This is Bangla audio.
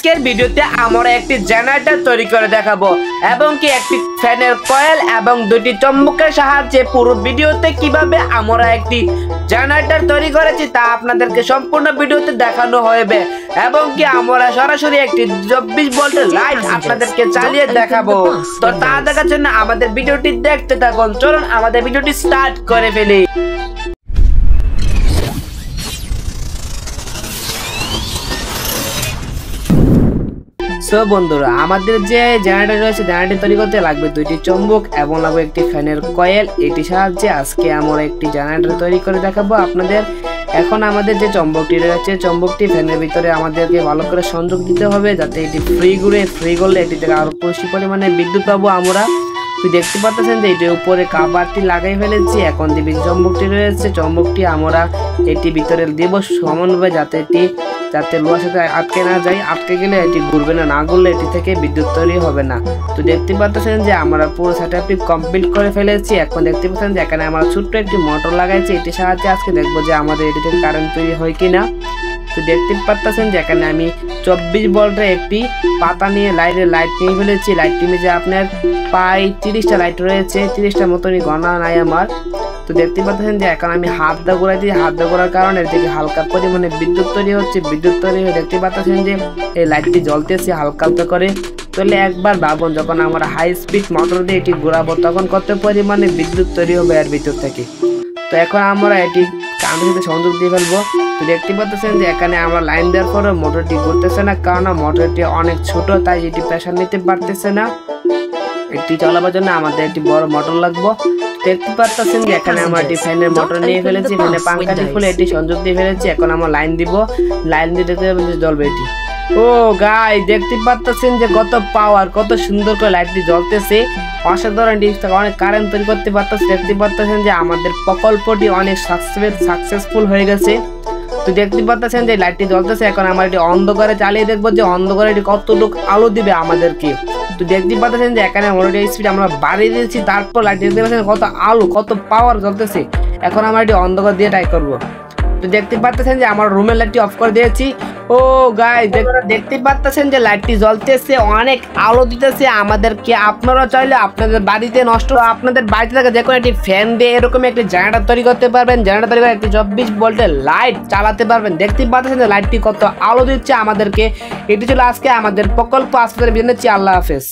আজকের ভিডিওতে আমরা একটি জেনারেটর তৈরি করে দেখাবো এবং কি একটি ফ্যানের কয়েল এবং দুটি চুম্বকের সাহায্যে পুরো ভিডিওতে কিভাবে আমরা একটি জেনারেটর তৈরি করেছি তা আপনাদেরকে সম্পূর্ণ ভিডিওতে দেখানো হবে এবং কি আমরা সরাসরি একটি 24 ভোল্টের লাইট আপনাদেরকে চালিয়ে দেখাবো। তো তা দেখার জন্য আমাদের ভিডিওটি দেখতে থাকুন। চলুন আমাদের ভিডিওটি স্টার্ট করে ফেলি। সো বন্ধুরা, আমাদের যে জেনারেটর রয়েছে জেনারেটর তৈরি করতে লাগবে দুইটি চুম্বক এবং লাগবে একটি ফ্যানের কয়েল। এটি সাহায্যে আজকে আমরা একটি জেনারেটর তৈরি করে দেখাবো আপনাদের। এখন আমাদের যে চুম্বকটি রয়েছে চুম্বকটি ফ্যানের ভিতরে আমাদেরকে ভালো করে সংযোগ দিতে হবে যাতে এটি ফ্রি করলে এটি থেকে আরো বেশি পরিমাণে বিদ্যুৎ পাবো আমরা। দেখতে পাচ্ছেন যে এটির উপরে কাভারটি লাগাই ফেলেছি। এখন যে চুম্বকটি রয়েছে চুম্বকটি আমরা এটি ভিতরে দেব সমানভাবে যাতে লোহার সাথে আটকে না যায়। আটকে গেলে এটি ঘুরবে না ঘুরলে এটি থেকে বিদ্যুৎ তৈরি হবে না। তো দেখতে পাচ্ছেন যে আমরা পুরো সেটআপটি কমপ্লিট করে ফেলেছি। এখন দেখতে পাচ্ছেন যে এখানে আমরা ছোট্ট একটি মোটর লাগাইছি। এটির সাহায্যে আজকে দেখবো যে আমাদের এটি থেকে কারেন্ট তৈরি হয় কিনা। তো দেখতে পাচ্ছেন যে এখানে আমি 24 ভোল্টের একটি পাতা নিয়ে লাইট নিয়ে ফেলেছি। লাইটটি যে আপনার প্রায় 30টা লাইট রয়েছে, 30টার মতনই গণনা নাই আমার। তো দেখতে পাচ্ছেন যে এখন আমি হাত দা ঘোরাইছি। হাত দা ঘোরার কারণে এর থেকে হালকা পরিমাণে বিদ্যুৎ তৈরি হচ্ছে। বিদ্যুৎ তৈরি হয়ে দেখতে পাচ্ছেন যে এই লাইটটি জ্বলতেছে হালকা হালকা করে। তাহলে একবার ভাবুন, যখন আমরা হাই স্পিড মোটর দিয়ে এটি ঘোরাবো তখন কত পরিমাণে বিদ্যুৎ তৈরি হবে এর ভিতর থেকে। তো এখন আমরা এটি কারেন্টের সাথে সংযোগ দিয়ে ফেলবো। তো দেখতে পাচ্ছেন যে এখানে আমরা লাইন দেওয়ার পরে মোটরটি ঘুরতেছে না, কারণ মোটরটি অনেক ছোট তাই এটি প্রেসার নিতে পারতেছে না। এটি চালাবার জন্য আমাদের একটি বড় মোটর লাগবে। দেখতে পাচ্ছেন যে এখানে আমরা একটি ফ্যানের মোটর নিয়ে ফেলেছি, ফ্যানের পাঙ্খাটি খুলে এটি সংযোগ দিয়ে ফেলেছি। এখন আমরা লাইন দিব, লাইন দিয়ে দেখতে পাবেন যে জ্বলবে এটি। ও গাই, দেখতে পাচ্ছেন যে কত পাওয়ার, কত সুন্দর করে লাইটটি জ্বলতেছে। অসাধারণ অনেক কারেন্ট তৈরি করতে পারতেছে। দেখতে পাচ্ছেন যে আমাদের প্রকল্পটি অনেক সাকসেসফুল হয়ে গেছে। তো দেখতে পাচ্ছেন যে লাইটটি জ্বলতেছে। এখন আমরা এটি অন্ধকারে চালিয়ে দেখবো যে অন্ধকারে এটি কতটুকু আলো দিবে আমাদেরকে। তো দেখতে পাচ্ছেন যে এখানে মোটরের স্পিড আমরা বাড়িয়ে দিয়েছি, তারপর লাইট দেখতে পাচ্ছেন কত আলো, কত পাওয়ার জ্বলতেছে। এখন আমরা এটি অন্ধকার দিয়ে ট্রাই করবো। তো দেখতে পাচ্ছেন যে আমার রুমের লাইটটি অফ করে দিয়েছি। ও গাইস, দেখতে পাচ্ছেন যে লাইটটি জ্বলতেছে, অনেক আলো দিতেছে আমাদেরকে। আপনারা চাইলে আপনাদের বাড়িতে আপনাদের বাড়িতে থাকা যে কোনো একটি ফ্যান দিয়ে এরকম একটি জেনারেটর তৈরি করতে পারবেন। জেনারেটর তৈরি করে একটি 24 ভোল্টের লাইট চালাতে পারবেন। দেখতে পাচ্ছেন যে লাইটটি কত আলো দিচ্ছে আমাদেরকে। এটি ছিল আজকে আমাদের প্রকল্প। আজকে বিদায় নিচ্ছি। আল্লাহ হাফেজ।